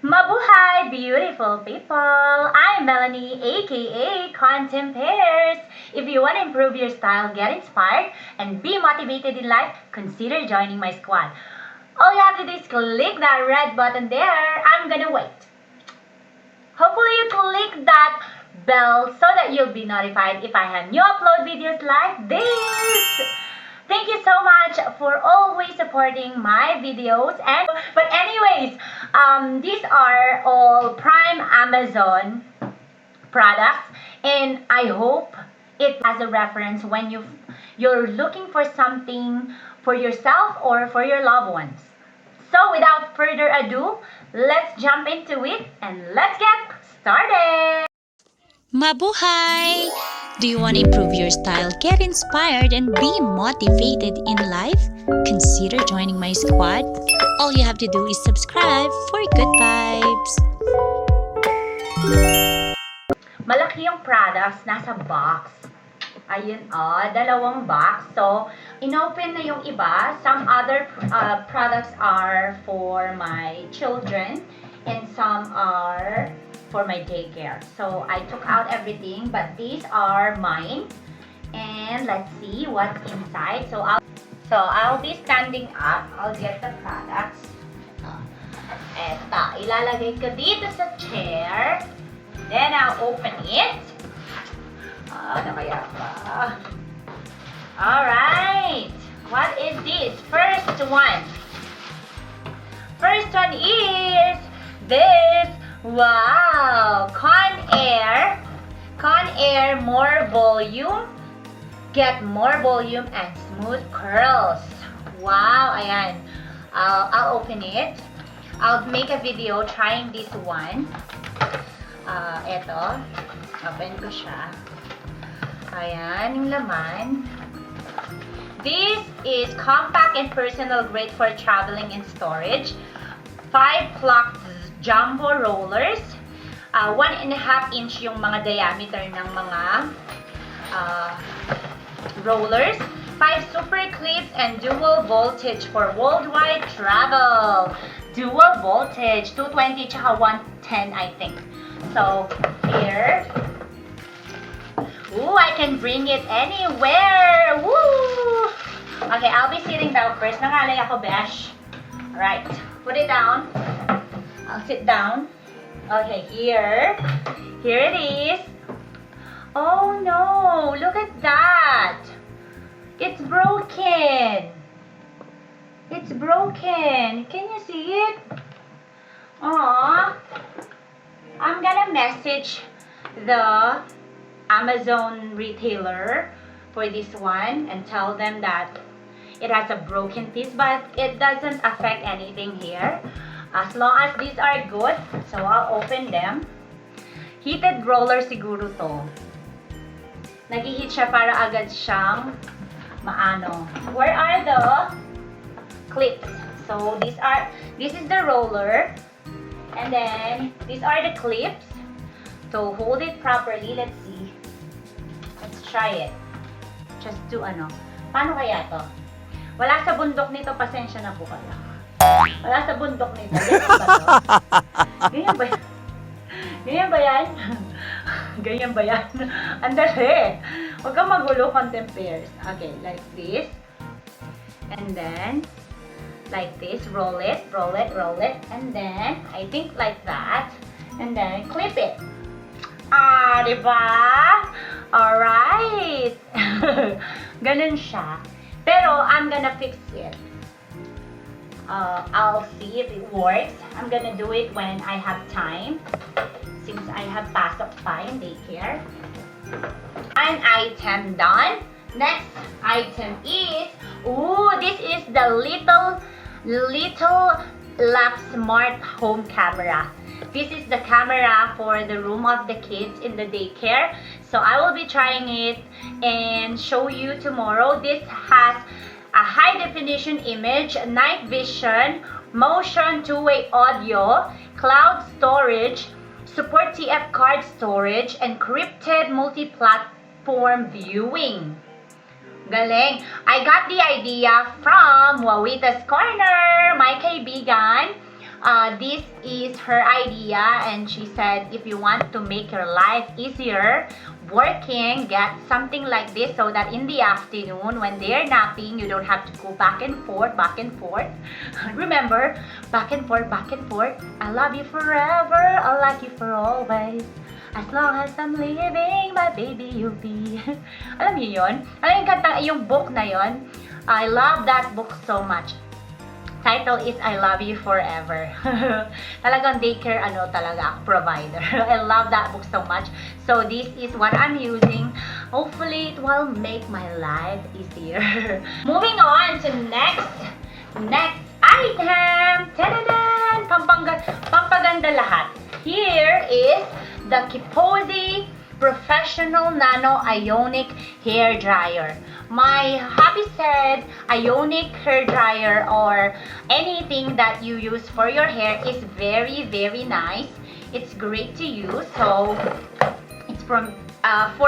Mabuhay, beautiful people! I'm Melanie, aka Contempairs. If you want to improve your style, get inspired, and be motivated in life, consider joining my squad. All you have to do is click that red button there. I'm gonna wait. Hopefully you click that bell so that you'll be notified if I have new upload videos like this. Thank you so much for always supporting my videos. But anyways, these are all Prime Amazon products, and I hope it has a reference when you're looking for something for yourself or for your loved ones. So without further ado, let's jump into it and let's get started! Mabuhay! Do you want to improve your style, get inspired, and be motivated in life? Consider joining my squad. All you have to do is subscribe for good vibes. Malaki yung products, nasa box. Ayun, dalawang box. So, inopen na yung iba. Some other products are for my children and some are for my daycare. So, I took out everything, but these are mine. And let's see what's inside. So, I'll be standing up. I'll get the products. Eto, ilalagay ko dito sa chair. Then, I'll open it. Ano kaya ba? Alright. What is this? First one is this. Wow! Conair more volume. Get more volume and smooth curls. Wow! Ayan. I'll open it. I'll make a video trying this one. Eto. Open ko siya. Ayan, yung laman. This is compact and personal, great for traveling and storage. 5 clock jumbo rollers. 1.5 inch yung mga diameter ng mga rollers. 5 super clips and dual voltage for worldwide travel. Dual voltage, 220 tsaka 110 I think. So, here. Ooh, I can bring it anywhere! Woo! Okay, I'll be sitting down first. Nangalay ako, besh. Alright, put it down. I'll sit down. Okay, here. Here it is. Oh no, look at that. It's broken. It's broken. Can you see it? Aww. I'm gonna message the Amazon retailer for this one and tell them that it has a broken piece, but it doesn't affect anything here as long as these are good. So I'll open them. Heated roller siguro to. Nag-heat siya para agad siyang maano. Where are the clips? So this is the roller, and then these are the clips to hold it properly. Let's see. Let's try it. Just do paano kaya to? Wala sa bundok nito, pasensya na po kayo. Wala sa bundok nito. Ganyan ba to? Ganyan ba yan? Ganyan ba yan? Andali. Huwag kang magulo, Contempairs. Okay, like this. And then, like this. Roll it, roll it, roll it. And then, I think like that. And then, clip it. Diba? Alright. Ganun siya. Pero, I'm gonna fix it. I'll see if it works. I'm gonna do it when I have time. Since I have pasok pa in daycare. An item done. Next item is, this is the little Lap Smart Home Camera. This is the camera for the room of the kids in the daycare. So I will be trying it and show you tomorrow. This has a high definition image, night vision, motion, two-way audio, cloud storage, support TF card storage, encrypted multi-platform viewing. Galing! I got the idea from Wawita's Corner, my kaibigan. This is her idea, and she said if you want to make your life easier working, get something like this so that in the afternoon when they're napping, you don't have to go back and forth, back and forth. Remember, back and forth, back and forth. I love you forever, I like you for always. As long as I'm living, my baby you'll be. Alam niyo yun? Alam yung book na yun? I love that book so much. Title is I Love You Forever. Talagang daycare talaga provider. I love that book so much. So this is what I'm using. Hopefully it will make my life easier. Moving on to next item. Ta-da-dan! Pampaganda lahat. Here is the Podi Professional Nano Ionic Hair Dryer. My hubby said Ionic hair dryer or anything that you use for your hair is very, very nice. It's great to use. So it's for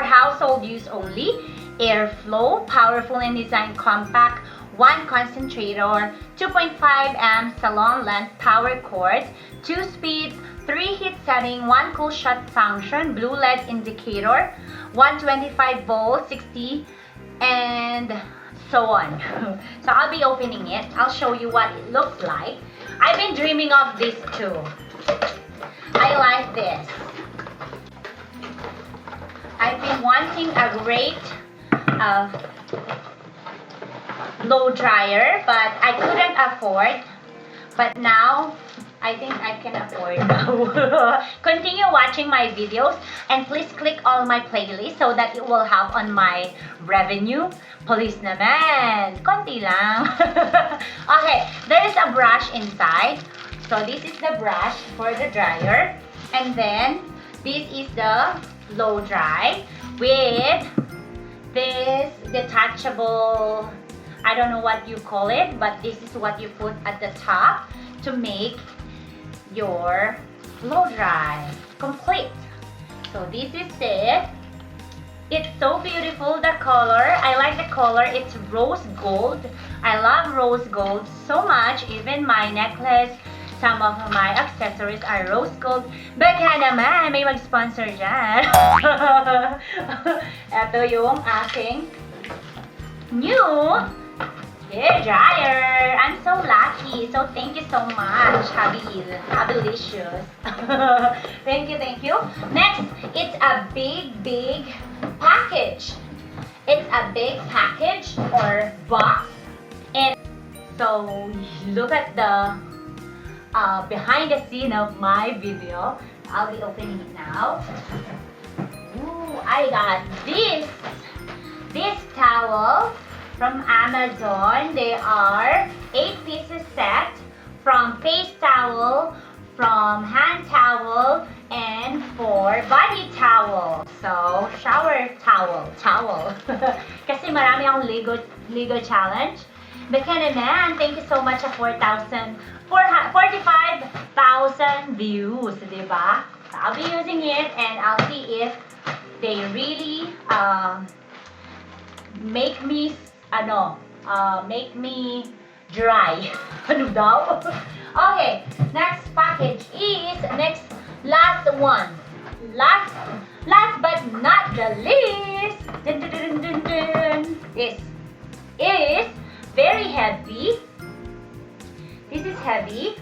household use only. Airflow, powerful and design compact, 1 concentrator, 2.5 amp salon length power cord, 2 speed, 3 heat setting, 1 cool shot function, blue LED indicator, 125 volt, 60, and so on. So I'll be opening it. I'll show you what it looks like. I've been dreaming of this too. I like this. I've been wanting a great blow dryer, but I couldn't afford. But now I think I can afford now. Continue watching my videos and please click all my playlists so that it will help on my revenue. Please naman. Konti lang. Okay, there is a brush inside. So this is the brush for the dryer. And then this is the blow dry with this detachable, I don't know what you call it, but this is what you put at the top to make your blow dry complete. So this is it. It's so beautiful, the color. I like the color. It's rose gold. I love rose gold so much. Even my necklace, some of my accessories are rose gold. Baka naman, may mag-sponsor dyan. Ito yung aking new hair dryer. I'm so lucky. So thank you so much, Habilicious. Thank you. Next, it's a big package. It's a big package or box. And so look at the behind the scene of my video. I'll be opening it now. Ooh, I got this towel from Amazon. They are 8 pieces set from face towel, from hand towel, and for body towel. So, shower towel. Kasi marami akong Ligo challenge. Bikini man, thank you so much sa 45,000 views, diba? So, I'll be using it and I'll see if they really make me dry. Ano daw? Okay, next package is last one. Last but not the least. This is very heavy. This is heavy.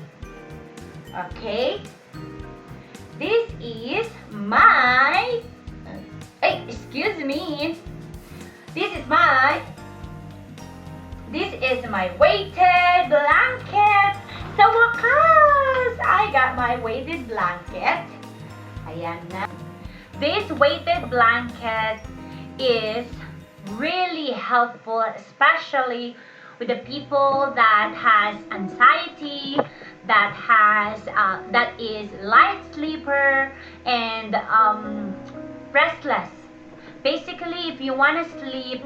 Okay. This is my excuse me. This is my weighted blanket. Sa wakas, I got my weighted blanket. Ayan na. This weighted blanket is really helpful, especially with the people that has anxiety, that is light sleeper and restless. Basically, if you want to sleep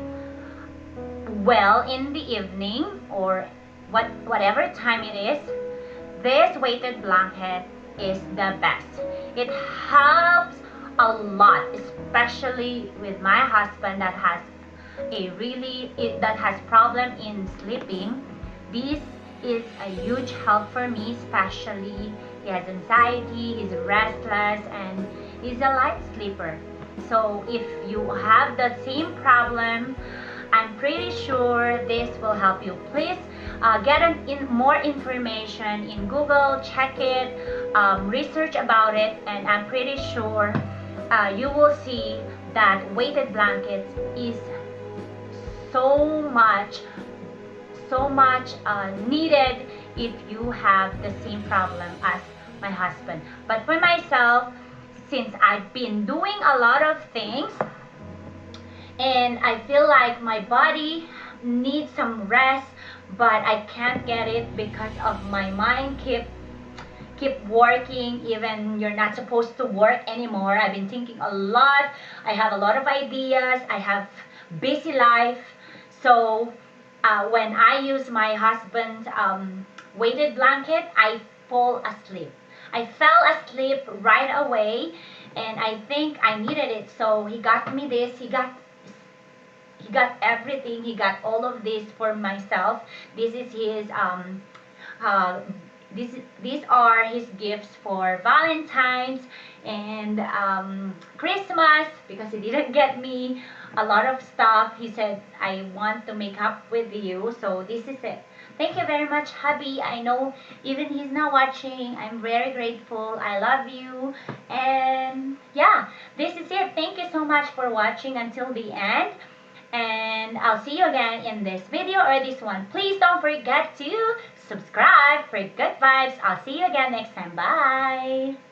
well in the evening or whatever time it is, this weighted blanket is the best. It helps a lot, especially with my husband that has problem in sleeping. This is a huge help for me, especially he has anxiety, he's restless, and he's a light sleeper. So if you have the same problem, I'm pretty sure this will help you. Please get more information in Google, check it, research about it, and I'm pretty sure you will see that weighted blankets is so much needed if you have the same problem as my husband. But for myself, since I've been doing a lot of things and I feel like my body needs some rest, but I can't get it because of my mind keep working even you're not supposed to work anymore. I've been thinking a lot. I have a lot of ideas. I have busy life. So when I use my husband's weighted blanket, I fall asleep. I fell asleep right away, and I think I needed it. So he got me this. He got everything. He got all of this for myself. This is his uh, these are his gifts for Valentine's and Christmas, because he didn't get me a lot of stuff. He said, I want to make up with you, so this is it. Thank you very much, hubby. I know even he's not watching. I'm very grateful. I love you. And yeah, this is it. Thank you so much for watching until the end. And I'll see you again in this video or this one. Please don't forget to subscribe for good vibes. I'll see you again next time. Bye!